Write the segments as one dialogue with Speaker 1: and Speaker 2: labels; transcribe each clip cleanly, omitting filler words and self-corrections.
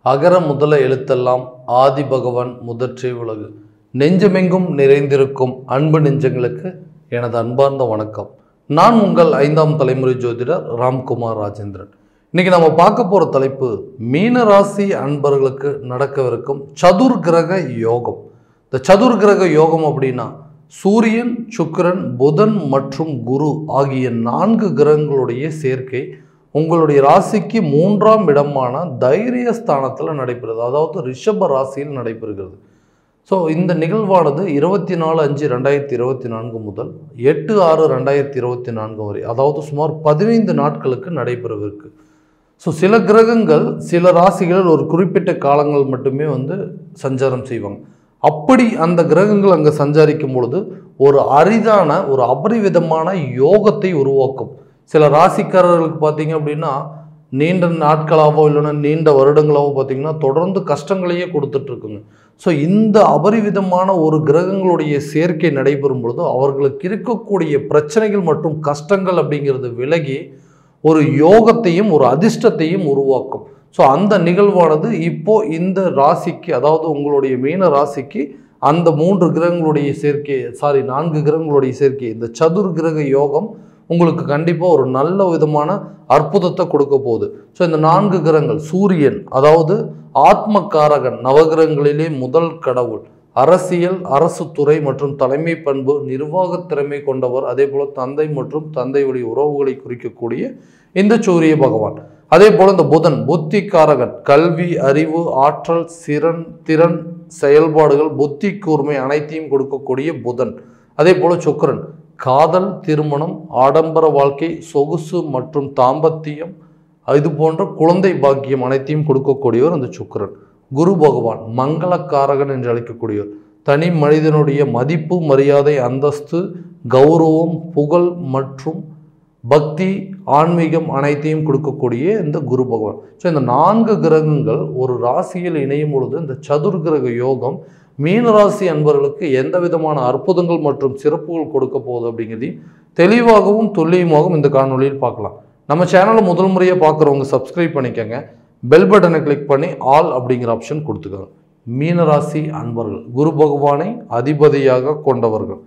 Speaker 1: அகர முதல எழுத்தெல்லாம் ஆதி பகவான் முதற்றே உலகு. நெஞ்சமெங்கும் நிறைந்திருக்கும் அன்பு நெஞ்சங்களுக்கு எனது அன்பார்ந்த வணக்கம். நான் உங்கள் 5ஆம் தலைமுறை ஜோதிடர் ராம்குமார் ராஜேந்திரன். இன்னைக்கு நம்ம பார்க்க போகிற தலைப்பு மீன ராசி அன்பர்களுக்கு நடக்கவிருக்கும் சதுர் கிரக யோகம். இந்த சதுர் கிரக யோகம் அப்படின்னா சூரியன், சுக்கிரன், புதன் மற்றும் குரு ஆகிய 4 கிரகங்களுடைய சேர்க்கை உங்களுடைய ராசிக்கு 3ஆம் இடமான தைரிய ஸ்தானத்தில் நடைபெறுது. அதாவது ரிஷப ராசியில் நடைபெறுகிறது. ஸோ இந்த நிகழ்வானது 24/5/2024 முதல் 8/6/2024 வரை, அதாவது சுமார் 15 நாட்களுக்கு நடைபெறவிருக்கு. ஸோ சில கிரகங்கள் சில ராசிகளில் ஒரு குறிப்பிட்ட காலங்கள் மட்டுமே சஞ்சாரம் செய்வாங்க. அப்படி அந்த கிரகங்கள் அங்கே சஞ்சாரிக்கும் பொழுது ஒரு அரிதான ஒரு அபரிவிதமான யோகத்தை உருவாக்கும். சில ராசிக்காரர்களுக்கு பார்த்தீங்க அப்படின்னா நீண்ட நாட்களாகவோ இல்லைன்னா நீண்ட வருடங்களாகவோ பார்த்தீங்கன்னா தொடர்ந்து கஷ்டங்களையே கொடுத்துட்ருக்குங்க. ஸோ இந்த அபரிவிதமான ஒரு கிரகங்களுடைய சேர்க்கை நடைபெறும் பொழுது அவர்களுக்கு இருக்கக்கூடிய பிரச்சனைகள் மற்றும் கஷ்டங்கள் அப்படிங்கிறது விலகி ஒரு யோகத்தையும் ஒரு அதிர்ஷ்டத்தையும் உருவாக்கும். ஸோ அந்த நிகழ்வானது இப்போது இந்த ராசிக்கு, அதாவது உங்களுடைய மீன ராசிக்கு அந்த 3 கிரகங்களுடைய சேர்க்கை, 4 கிரகங்களுடைய சேர்க்கை, இந்த சதுர் கிரக யோகம் உங்களுக்கு கண்டிப்பாக ஒரு நல்ல விதமான அற்புதத்தை கொடுக்க போகுது. ஸோ இந்த 4 கிரகங்கள், சூரியன் அதாவது ஆத்மகாரகன், நவகிரகங்களிலே முதல் கடவுள், அரசியல், அரசு துறை மற்றும் தலைமை பண்பு, நிர்வாக திறமை கொண்டவர், அதே போல தந்தை மற்றும் தந்தையுடைய உறவுகளை குறிக்கக்கூடிய இந்த சூரிய பகவான். அதே போல இந்த புதன் புத்திகாரகன், கல்வி, அறிவு, ஆற்றல், திறன், செயல்பாடுகள், புத்தி கூர்மை அனைத்தையும் கொடுக்கக்கூடிய புதன். அதே போல சுக்கிரன் காதல், திருமணம், ஆடம்பர வாழ்க்கை, சொகுசு மற்றும் தாம்பத்தியம், இது போன்ற குழந்தை பாக்கியம் அனைத்தையும் கொடுக்கக்கூடியவர் அந்த சுக்கிரன். குரு பகவான் மங்களக்காரகன் என்று அழைக்கக்கூடியவர், தனி மனிதனுடைய மதிப்பு, மரியாதை, அந்தஸ்து, கௌரவம், புகழ் மற்றும் பக்தி, ஆன்மீகம் அனைத்தையும் கொடுக்கக்கூடிய இந்த குரு பகவான். ஸோ இந்த 4 கிரகங்கள் ஒரு ராசியில் இணையும் பொழுது இந்த சதுர் கிரக யோகம் மீனராசி அன்பர்களுக்கு எந்த விதமான அற்புதங்கள் மற்றும் சிறப்புகள் கொடுக்க போகுது அப்படிங்கிறதையும் தெளிவாகவும் துல்லியமாகவும் இந்த காணொலியில் பார்க்கலாம். நம்ம சேனலை முதல் முறையாக பார்க்குறவங்க சப்ஸ்கிரைப் பண்ணிக்கோங்க, பெல் பட்டனை கிளிக் பண்ணி ஆல் அப்படிங்கிற ஆப்ஷன் கொடுத்துக்கோங்க. மீனராசி அன்பர்கள் குரு பகவானை அதிபதியாக கொண்டவர்கள்,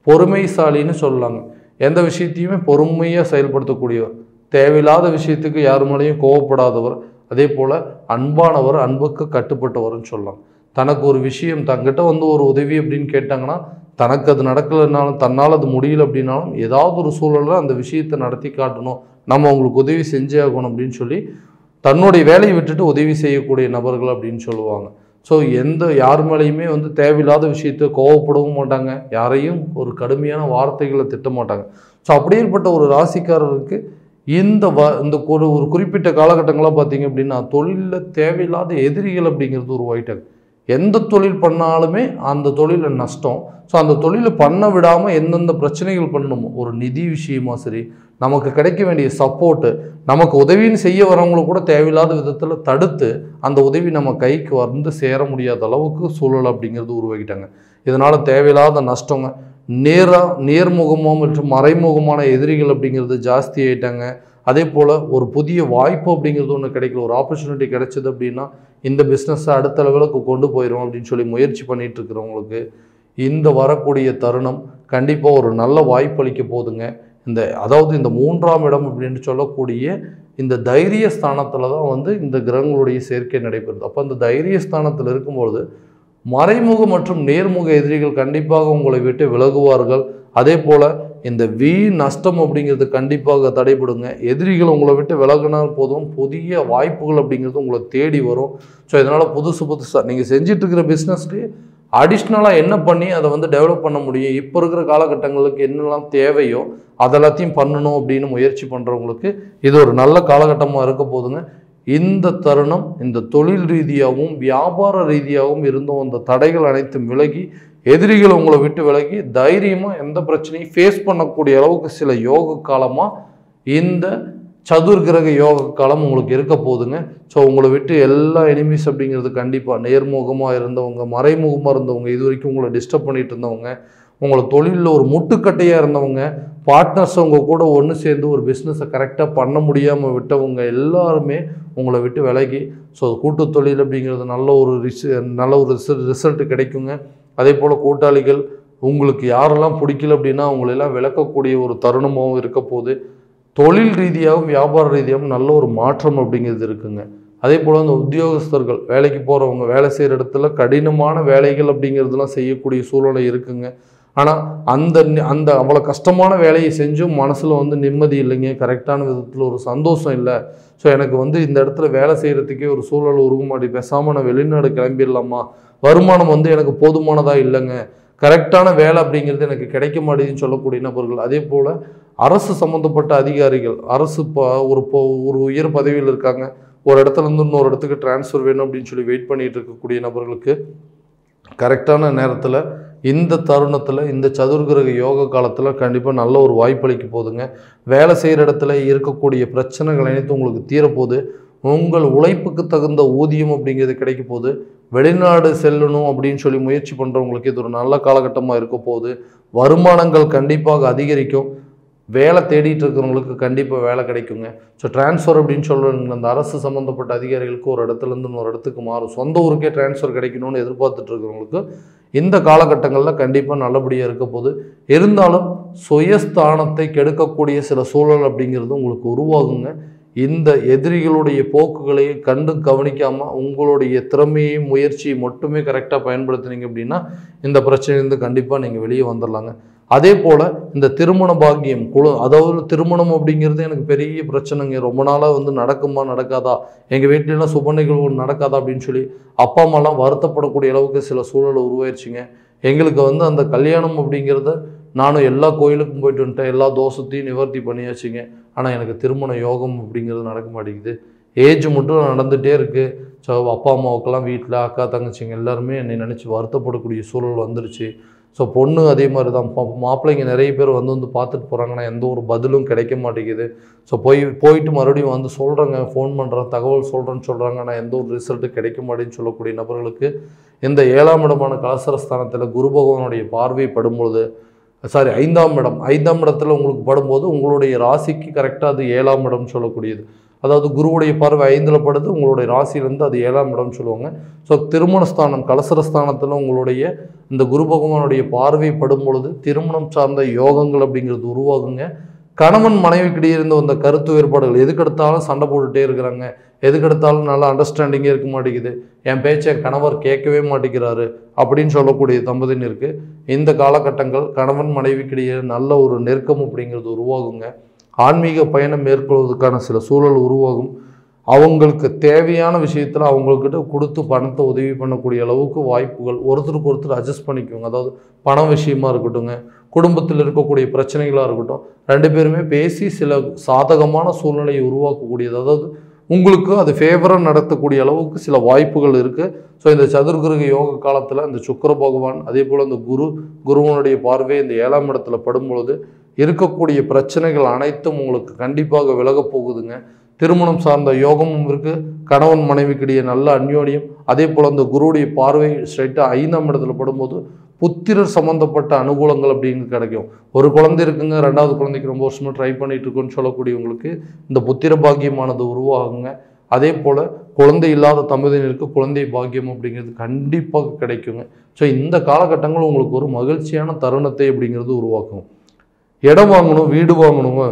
Speaker 1: பொறுமைசாலின்னு சொல்லலாங்க. எந்த விஷயத்தையுமே பொறுமையாக செயல்படுத்தக்கூடியவர், தேவையில்லாத விஷயத்துக்கு யார் மேலேயும் கோவப்படாதவர், அதே போல் அன்பானவர், அன்புக்கு கட்டுப்பட்டவர்னு சொல்லலாம். தனக்கு ஒரு விஷயம் தங்கிட்ட ஒரு உதவி அப்படின்னு கேட்டாங்கன்னா தனக்கு அது நடக்கலைன்னாலும் தன்னால் அது முடியல அப்படின்னாலும் ஏதாவது ஒரு சூழலில் அந்த விஷயத்தை நடத்தி காட்டணும், நம்ம அவங்களுக்கு உதவி செஞ்சே ஆகணும் அப்படின்னு சொல்லி தன்னுடைய வேலையை விட்டுட்டு உதவி செய்யக்கூடிய நபர்கள் அப்படின்னு சொல்லுவாங்க. ஸோ யார் மேலேயுமே தேவையில்லாத விஷயத்தை கோவப்படவும் மாட்டாங்க, யாரையும் ஒரு கடுமையான வார்த்தைகளை திட்ட மாட்டாங்க. ஸோ அப்படியேற்பட்ட ஒரு ராசிக்காரருக்கு இந்த ஒரு குறிப்பிட்ட காலகட்டங்களாக பார்த்தீங்க அப்படின்னா தொழிலில் தேவையில்லாத எதிரிகள் அப்படிங்கிறது உருவாயிட்டாங்க. எந்த தொழில் பண்ணாலுமே அந்த தொழிலில் நஷ்டம். ஸோ அந்த தொழிலை பண்ண விடாமல் எந்தெந்த பிரச்சனைகள் பண்ணணுமோ, ஒரு நிதி விஷயமா சரி, நமக்கு கிடைக்க வேண்டிய சப்போர்ட்டு, நமக்கு உதவின்னு செய்ய வரவங்களை கூட தேவையில்லாத விதத்தில் தடுத்து அந்த உதவி நம்ம கைக்கு சேர முடியாத அளவுக்கு சூழல் அப்படிங்கிறது உருவாக்கிட்டாங்க. இதனால் தேவையில்லாத நஷ்டங்க, நேர்முகமாக மற்றும் மறைமுகமான எதிரிகள் அப்படிங்கிறது ஜாஸ்தி ஆகிட்டாங்க. அதே போல் ஒரு புதிய வாய்ப்பு அப்படிங்கிறது ஒன்று கிடைக்கல, ஒரு ஆப்பர்ச்சுனிட்டி கிடைச்சது அப்படின்னா இந்த பிஸ்னஸை அடுத்த லெவலுக்கு கொண்டு போயிடும் அப்படின்னு சொல்லி முயற்சி பண்ணிகிட்டு இருக்கிறவங்களுக்கு இந்த வரக்கூடிய தருணம் கண்டிப்பாக ஒரு நல்ல வாய்ப்பு அளிக்க போகுதுங்க. அதாவது இந்த 3ஆம் இடம் அப்படின்னு சொல்லக்கூடிய இந்த தைரிய ஸ்தானத்தில் தான் இந்த கிரகங்களுடைய சேர்க்கை நடைபெறுது. அப்போ அந்த தைரிய ஸ்தானத்தில் இருக்கும்பொழுது மறைமுக மற்றும் நேர்முக எதிரிகள் கண்டிப்பாக உங்களை விட்டு விலகுவார்கள். அதே போல் இந்த நஷ்டம் அப்படிங்கிறது கண்டிப்பாக தடைபடுங்க. எதிரிகள் உங்களை விட்டு விலகினால் போதும் புதிய வாய்ப்புகள் அப்படிங்கிறது உங்களை தேடி வரும். ஸோ இதனால் புதுசாக நீங்கள் செஞ்சிட்ருக்கிற பிஸ்னஸ்லேயே அடிஷ்னலாக என்ன பண்ணி அதை டெவலப் பண்ண முடியும், இப்போ இருக்கிற காலகட்டங்களுக்கு என்னெல்லாம் தேவையோ அதெல்லாத்தையும் பண்ணணும் அப்படின்னு முயற்சி பண்ணுறவங்களுக்கு இது ஒரு நல்ல காலகட்டமாக இருக்க போதுங்க. இந்த தருணம் இந்த தொழில் ரீதியாகவும் வியாபார ரீதியாகவும் இருந்தும் அந்த தடைகள் அனைத்தும் விலகி எதிரிகள் உங்களை விட்டு விலகி தைரியமாக எந்த பிரச்சனையும் ஃபேஸ் பண்ணக்கூடிய அளவுக்கு சில யோக காலமாக இந்த சதுர் கிரக யோக காலம் உங்களுக்கு இருக்க போகுதுங்க. ஸோ உங்களை விட்டு எல்லா எனிமீஸ் அப்படிங்கிறது கண்டிப்பாக நேர்முகமாக இருந்தவங்க, மறைமுகமாக இருந்தவங்க, இது வரைக்கும் உங்களை டிஸ்டர்ப் பண்ணிட்டு இருந்தவங்க, உங்களை தொழிலில் ஒரு முட்டுக்கட்டையாக இருந்தவங்க, பார்ட்னர்ஸ் உங்கள் கூட ஒன்று சேர்ந்து ஒரு பிஸ்னஸை கரெக்டாக பண்ண முடியாமல் விட்டவங்க எல்லாருமே உங்களை விட்டு விலகி, ஸோ கூட்டு தொழில் அப்படிங்கிறது நல்ல ஒரு ரிசல்ட் கிடைக்குங்க. அதே போல் கூட்டாளிகள் உங்களுக்கு யாரெல்லாம் பிடிக்கல அப்படின்னா அவங்களெல்லாம் விளக்கக்கூடிய ஒரு தருணமாகவும் இருக்க போது. தொழில் ரீதியாகவும் வியாபார ரீதியாகவும் நல்ல ஒரு மாற்றம் அப்படிங்கிறது இருக்குங்க. அதே போல் அந்த உத்தியோகஸ்தர்கள் வேலைக்கு போகிறவங்க வேலை செய்கிற இடத்துல கடினமான வேலைகள் அப்படிங்கிறதுலாம் செய்யக்கூடிய சூழ்நிலை இருக்குங்க. ஆனால் அந்த அவ்வளோ கஷ்டமான வேலையை செஞ்சும் மனசில் வந்து நிம்மதி இல்லைங்க, கரெக்டான விதத்தில் ஒரு சந்தோஷம் இல்லை. ஸோ எனக்கு வந்து இந்த இடத்துல வேலை செய்கிறதுக்கே ஒரு சூழல் உருக மாட்டேன், பேசாமல் நான் வெளிநாடு கிளம்பிடலாமா, வருமானம் வந்து எனக்கு போதுமானதாக இல்லைங்க, கரெக்டான வேலை அப்படிங்கிறது எனக்கு கிடைக்க மாட்டேதுன்னு சொல்லக்கூடிய நபர்கள். அதே போல் அரசு சம்மந்தப்பட்ட அதிகாரிகள், அரசு ஒரு உயர் பதவியில் இருக்காங்க, ஒரு இடத்துலேருந்து இன்னொரு இடத்துக்கு டிரான்ஸ்ஃபர் வேணும் அப்படின்னு சொல்லி வெயிட் பண்ணிகிட்டு இருக்கக்கூடிய நபர்களுக்கு கரெக்டான நேரத்தில் இந்த தருணத்தில் இந்த சதுர்கிரக யோக காலத்தில் கண்டிப்பாக நல்ல ஒரு வாய்ப்பளிக்க போகுதுங்க. வேலை செய்கிற இடத்துல இருக்கக்கூடிய பிரச்சனைகள் அனைத்தும் உங்களுக்கு தீரப்போகுது. உங்கள் உழைப்புக்கு தகுந்த ஊதியம் அப்படிங்கிறது கிடைக்க போகுது. வெளிநாடு செல்லணும் அப்படின்னு சொல்லி முயற்சி பண்ணுறவங்களுக்கு இது ஒரு நல்ல காலகட்டமாக இருக்க போகுது. வருமானங்கள் கண்டிப்பாக அதிகரிக்கும். வேலை தேடிட்டு இருக்கிறவங்களுக்கு கண்டிப்பாக வேலை கிடைக்குங்க. ஸோ டிரான்ஸ்ஃபர் அப்படின்னு சொல்கிறாங்க, அந்த அரசு சம்மந்தப்பட்ட அதிகாரிகளுக்கு ஒரு இடத்துலேருந்து இன்னொரு இடத்துக்கு மாறும், சொந்த ஊருக்கே டிரான்ஸ்ஃபர் கிடைக்கணும்னு எதிர்பார்த்துட்டு இருக்கிறவங்களுக்கு இந்த காலகட்டங்களில் கண்டிப்பாக நல்லபடியாக இருக்க போகுது. இருந்தாலும் சுயஸ்தானத்தை கெடுக்கக்கூடிய சில சூழல் அப்படிங்கிறது உங்களுக்கு உருவாகுங்க. இந்த எதிரிகளுடைய போக்குகளை கவனிக்காமல் உங்களுடைய திறமையையும் முயற்சியை மட்டுமே கரெக்டாக பயன்படுத்தினீங்க அப்படின்னா இந்த பிரச்சனையிலேருந்து கண்டிப்பாக நீங்கள் வெளியே வந்துடலாங்க. அதே போல் இந்த திருமண பாக்கியம் அதாவது திருமணம் அப்படிங்கிறது எனக்கு பெரிய பிரச்சனைங்க, ரொம்ப நாளாக வந்து நடக்குமா நடக்காதா, எங்கள் வீட்டிலலாம் சுப நிகழ்வுகள் நடக்காதா அப்படின்னு சொல்லி அப்பா அம்மாலாம் வருத்தப்படக்கூடிய அளவுக்கு சில சூழலை உருவாயிருச்சுங்க. எங்களுக்கு வந்து அந்த கல்யாணம் அப்படிங்கிறத நானும் எல்லா கோயிலுக்கும் போயிட்டு வந்துட்டேன், எல்லா தோஷத்தையும் நிவர்த்தி பண்ணியாச்சுங்க. ஆனால் எனக்கு திருமண யோகம் அப்படிங்கிறது நடக்க மாட்டேங்குது. ஏஜ் மட்டும் நடந்துகிட்டே இருக்குது. ஸோ அப்பா அம்மாவுக்கெல்லாம் வீட்டில் அக்கா தங்கச்சிங்க எல்லாருமே என்னை நினச்சி வருத்தப்படக்கூடிய சூழல் வந்துருச்சு. ஸோ பொண்ணு அதே மாதிரி தான், மாப்பிள்ளைங்க நிறைய பேர் வந்து பார்த்துட்டு போகிறாங்கன்னா எந்த ஒரு பதிலும் கிடைக்க மாட்டேங்குது. ஸோ போயிட்டு மறுபடியும் வந்து சொல்கிறேங்க, ஃபோன் பண்ணுறேன், தகவல் சொல்கிறேன்னு சொல்கிறாங்க, ஆனால் எந்த ஒரு ரிசல்ட்டு கிடைக்க மாட்டேன்னு சொல்லக்கூடிய நபர்களுக்கு இந்த 7ஆம் இடமான கலசரஸ்தானத்தில் குரு பகவானுடைய பார்வை படும்பொழுது, ஐந்தாம் இடத்துல உங்களுக்கு படும்போது உங்களுடைய ராசிக்கு கரெக்டாக அது 7ஆம் இடம் சொல்லக்கூடியது. அதாவது குருவுடைய பார்வை 5ல் படுது, உங்களுடைய ராசியிலேருந்து அது 7ஆம் இடம் சொல்லுவாங்க. ஸோ திருமணஸ்தானம் கலசரஸ்தானத்தில் உங்களுடைய இந்த குரு பகவானுடைய பார்வை படும் பொழுது திருமணம் சார்ந்த யோகங்கள் அப்படிங்கிறது உருவாகுங்க. கணவன் மனைவிக்கிடையே இருந்த அந்த கருத்து வேறுபாடுகள், எதுக்கெடுத்தாலும் சண்டை போட்டுகிட்டே இருக்கிறாங்க, எதுக்கெடுத்தாலும் நல்லா அண்டர்ஸ்டாண்டிங்கே இருக்க மாட்டேங்குது, என் பேச்சை கணவர் கேட்கவே மாட்டேங்கிறாரு அப்படின்னு சொல்லக்கூடிய தம்பதியினருக்கு இந்த காலகட்டங்கள் கணவன் மனைவிக்கிடையே நல்ல ஒரு நெருக்கம் அப்படிங்கிறது உருவாகுங்க. ஆன்மீக பயணம் மேற்கொள்வதற்கான சில சூழல் உருவாகும். அவங்களுக்கு தேவையான விஷயத்தில் அவங்கக்கிட்ட கொடுத்து பணத்தை உதவி பண்ணக்கூடிய அளவுக்கு வாய்ப்புகள், ஒருத்தருக்கு ஒருத்தர் அட்ஜஸ்ட் பண்ணிக்குவாங்க. அதாவது பண விஷயமா இருக்கட்டுங்க, குடும்பத்தில் இருக்கக்கூடிய பிரச்சனைகளாக இருக்கட்டும், 2 பேருமே பேசி சில சாதகமான சூழ்நிலையை உருவாக்கக்கூடியது, அதாவது உங்களுக்கு அது ஃபேவராக நடத்தக்கூடிய அளவுக்கு சில வாய்ப்புகள் இருக்குது. ஸோ இந்த சதுர்கிரக யோக காலத்தில் இந்த சுக்கிர பகவான் அதே போல் இந்த குருவனுடைய பார்வை இந்த 7ஆம் இடத்துல படும்பொழுது இருக்கக்கூடிய பிரச்சனைகள் அனைத்தும் உங்களுக்கு கண்டிப்பாக விலகப் போகுதுங்க. திருமணம் சார்ந்த யோகமும் இருக்குது, கணவன் மனைவிக்கிடையே நல்ல அந்யோன்யம். அதே போல் அந்த குருவுடைய பார்வை ஸ்ட்ரைட்டாக 5ஆம் இடத்துல படும்போது புத்திரர் சம்மந்தப்பட்ட அனுகூலங்கள் அப்படின்னு கிடைக்கும். ஒரு குழந்தை இருக்குங்க, 2வது குழந்தைக்கு ரொம்ப வருஷமாக ட்ரை பண்ணிட்டு இருக்கோன்னு சொல்லக்கூடியவங்களுக்கு இந்த புத்திர பாக்கியமானது உருவாகுங்க. அதே போல் குழந்தை இல்லாத தம்பதியினருக்கு குழந்தை பாக்கியம் அப்படிங்கிறது கண்டிப்பாக கிடைக்குங்க. ஸோ இந்த காலகட்டங்கள் உங்களுக்கு ஒரு மகிழ்ச்சியான தருணத்தை அப்படிங்கிறது உருவாக்கும். இடம் வாங்கணும், வீடு வாங்கணுங்க,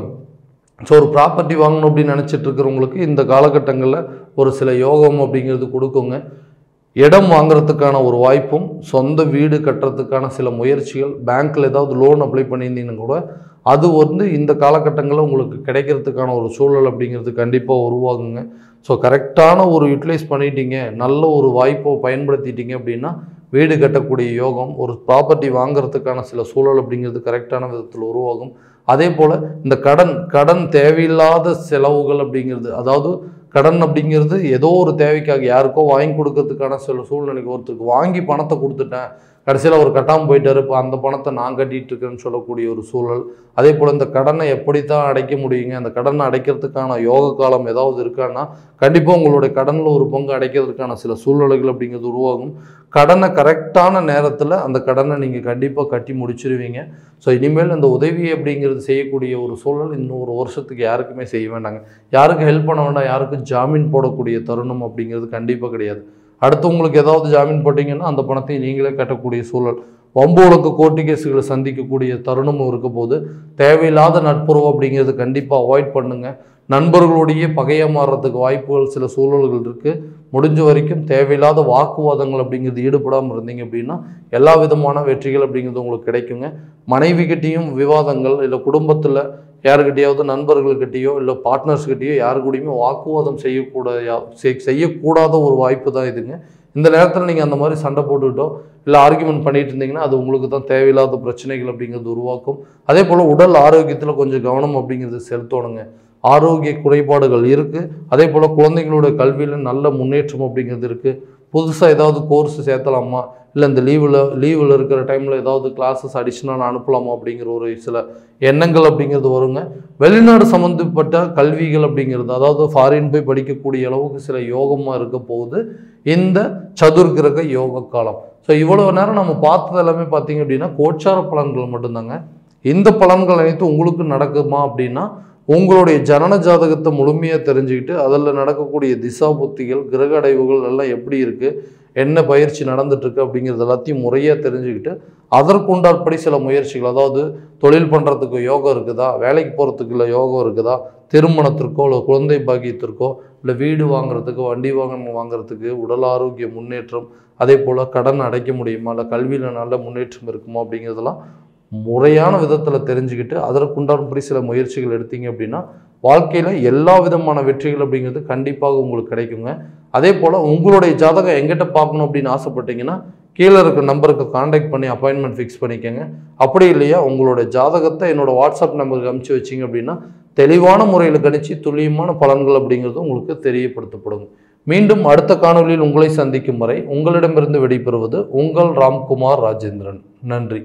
Speaker 1: ஸோ ஒரு ப்ராப்பர்ட்டி வாங்கணும் அப்படின்னு நினச்சிட்டு இருக்கிறவங்களுக்கு இந்த காலகட்டங்களில் ஒரு சில யோகம் அப்படிங்கிறது கொடுக்குங்க. இடம் வாங்குறதுக்கான ஒரு வாய்ப்பும், சொந்த வீடு கட்டுறதுக்கான சில முயற்சிகள், பேங்க்கில் ஏதாவது லோன் அப்ளை பண்ணியிருந்தீங்கன்னா கூட அது வந்து இந்த காலகட்டங்களில் உங்களுக்கு கிடைக்கிறதுக்கான ஒரு சூழல் அப்படிங்கிறது கண்டிப்பாக உருவாகுங்க. ஸோ கரெக்டான ஒரு யூட்டிலைஸ் பண்ணிட்டீங்க, நல்ல ஒரு வாய்ப்பை பயன்படுத்திட்டீங்க அப்படின்னா வீடு கட்டக்கூடிய யோகம், ஒரு ப்ராப்பர்ட்டி வாங்குறதுக்கான சில சூழல் அப்படிங்கிறது கரெக்டான விதத்தில் உருவாகும். அதே போல் இந்த கடன் தேவையில்லாத செலவுகள் அப்படிங்கிறது, அதாவது கடன் அப்படிங்கிறது ஏதோ ஒரு தேவைக்காக யாருக்கோ வாங்கி கொடுக்கறதுக்கான சில சூழ்நிலைக்கு, ஒருத்தருக்கு வாங்கி பணத்தை கொடுத்துட்டேன், கடைசியில் அவர் கட்டாமல் போயிட்டார், இப்போ அந்த பணத்தை நான் கட்டிகிட்டு இருக்கேன்னு சொல்லக்கூடிய ஒரு சூழல். அதே போல் இந்த கடனை எப்படித்தான் அடைக்க முடியுங்க, அந்த கடனை அடைக்கிறதுக்கான யோக காலம் ஏதாவது இருக்கான்னா கண்டிப்பாக உங்களுடைய கடனில் ஒரு பங்கு அடைக்கிறதுக்கான சில சூழ்நிலைகள் அப்படிங்கிறது உருவாகும். கடனை கரெக்டான நேரத்தில் அந்த கடனை நீங்கள் கண்டிப்பாக கட்டி முடிச்சிருவீங்க. ஸோ இனிமேல் அந்த உதவி அப்படிங்கிறது செய்யக்கூடிய ஒரு சூழல் இன்னும் ஒரு வருஷத்துக்கு யாருக்குமே செய்ய வேண்டாங்க. யாருக்கும் ஹெல்ப் பண்ண வேண்டாம், யாருக்கும் ஜாமீன் போடக்கூடிய தருணம் அப்படிங்கிறது கண்டிப்பாக கிடையாது. அடுத்து உங்களுக்கு ஏதாவது ஜாமீன் போட்டிங்கன்னா அந்த பணத்தை நீங்களே கட்டக்கூடிய சூழல். வம்பு வழக்கு கோர்ட்டு கேஸுகளை சந்திக்கக்கூடிய தருணமும் இருக்க போது தேவையில்லாத நட்புறவு அப்படிங்கிறது கண்டிப்பாக அவாய்ட் பண்ணுங்கள். நண்பர்களுடைய பகையாக மாறுறதுக்கு வாய்ப்புகள் சில சூழல்கள் இருக்குது. முடிஞ்ச வரைக்கும் தேவையில்லாத வாக்குவாதங்கள் அப்படிங்கிறது ஈடுபடாமல் இருந்தீங்க அப்படின்னா எல்லா விதமான வெற்றிகள் அப்படிங்கிறது உங்களுக்கு கிடைக்குங்க. மனைவிகிட்டையும் விவாதங்கள், இல்லை குடும்பத்தில் யாருக்கிட்டையாவது நண்பர்கள்கிட்டையோ இல்லை பார்ட்னர்ஸ்கிட்டையோ யாரு கூடயுமே வாக்குவாதம் செய்யக்கூடாத ஒரு வாய்ப்பு தான் இதுங்க. இந்த நேரத்தில் நீங்கள் அந்த மாதிரி சண்டை போட்டுக்கிட்டோ இல்லை ஆர்கியூமெண்ட் பண்ணிட்டு இருந்தீங்கன்னா அது உங்களுக்கு தான் தேவையில்லாத பிரச்சனைகள் அப்படிங்கிறது உருவாக்கும். அதே போல் உடல் ஆரோக்கியத்தில் கொஞ்சம் கவனம் அப்படிங்கிறது செலுத்தணுங்க. ஆரோக்கிய குறைபாடுகள் இருக்குது. அதே போல் குழந்தைங்களோட கல்வியில் நல்ல முன்னேற்றம் அப்படிங்கிறது இருக்குது. புதுசாக ஏதாவது கோர்ஸ் சேர்த்தலாமா, இல்லை இந்த லீவில் இருக்கிற டைமில் ஏதாவது கிளாஸஸ் அடிஷ்னலாக அனுப்பலாமா அப்படிங்கிற ஒரு சில எண்ணங்கள் அப்படிங்கிறது வருங்க. வெளிநாடு சம்மந்தப்பட்ட கல்விகள் அப்படிங்கிறது, அதாவது ஃபாரின் போய் படிக்கக்கூடிய அளவுக்கு சில யோகமாக இருக்க போகுது இந்த சதுர்கிரக யோக காலம். ஸோ இவ்வளோ நேரம் நம்ம பார்த்தது எல்லாமே பார்த்தீங்க அப்படின்னா கோச்சார பலன்கள் மட்டும்தாங்க. இந்த பலன்கள் அனைத்தும் உங்களுக்கு நடக்குமா அப்படின்னா உங்களுடைய ஜனன ஜாதகத்தை முழுமையாக தெரிஞ்சுக்கிட்டு அதில் நடக்கக்கூடிய திசா புத்திகள், கிரக அடைவுகள் எல்லாம் எப்படி இருக்குது, என்ன பயிற்சி நடந்துட்டுருக்கு அப்படிங்கிறது எல்லாத்தையும் முறையாக தெரிஞ்சுக்கிட்டு அதற்குண்டாற்படி சில முயற்சிகள், அதாவது தொழில் பண்ணுறதுக்கு யோகம் இருக்குதா, வேலைக்கு போகிறதுக்கு இல்லை யோகம் இருக்குதா, திருமணத்திற்கோ இல்லை குழந்தை பாக்கியத்திற்கோ இல்லை வீடு வாங்குறதுக்கு, வண்டி வாங்குறதுக்கு, உடல் ஆரோக்கிய முன்னேற்றம், அதே போல் கடன் அடைக்க முடியுமா, இல்லை கல்வியில் நல்ல முன்னேற்றம் இருக்குமா அப்படிங்கிறதெல்லாம் முறையான விதத்தில் தெரிஞ்சுக்கிட்டு அதற்குண்டான்படி சில முயற்சிகள் எடுத்தீங்க அப்படின்னா வாழ்க்கையில் எல்லா விதமான வெற்றிகள் அப்படிங்கிறது கண்டிப்பாக உங்களுக்கு கிடைக்குங்க. அதே போல் உங்களுடைய ஜாதகம் எங்கிட்ட பார்க்கணும் அப்படின்னு ஆசைப்பட்டீங்கன்னா கீழே இருக்க நம்பருக்கு காண்டாக்ட் பண்ணி அப்பாயின்மெண்ட் ஃபிக்ஸ் பண்ணிக்கோங்க. அப்படி இல்லையா உங்களுடைய ஜாதகத்தை என்னோடய வாட்ஸ்அப் நம்பருக்கு அனுப்பிச்சி வச்சிங்க அப்படின்னா தெளிவான முறையில் கணிச்சு துல்லியமான பலன்கள் அப்படிங்கிறது உங்களுக்கு தெரியப்படுத்தப்படுங்க. மீண்டும் அடுத்த காணொலியில் உங்களை சந்திக்கும் வரை உங்களிடமிருந்து விடைபெறுவது உங்கள் ராம்குமார் ராஜேந்திரன். நன்றி.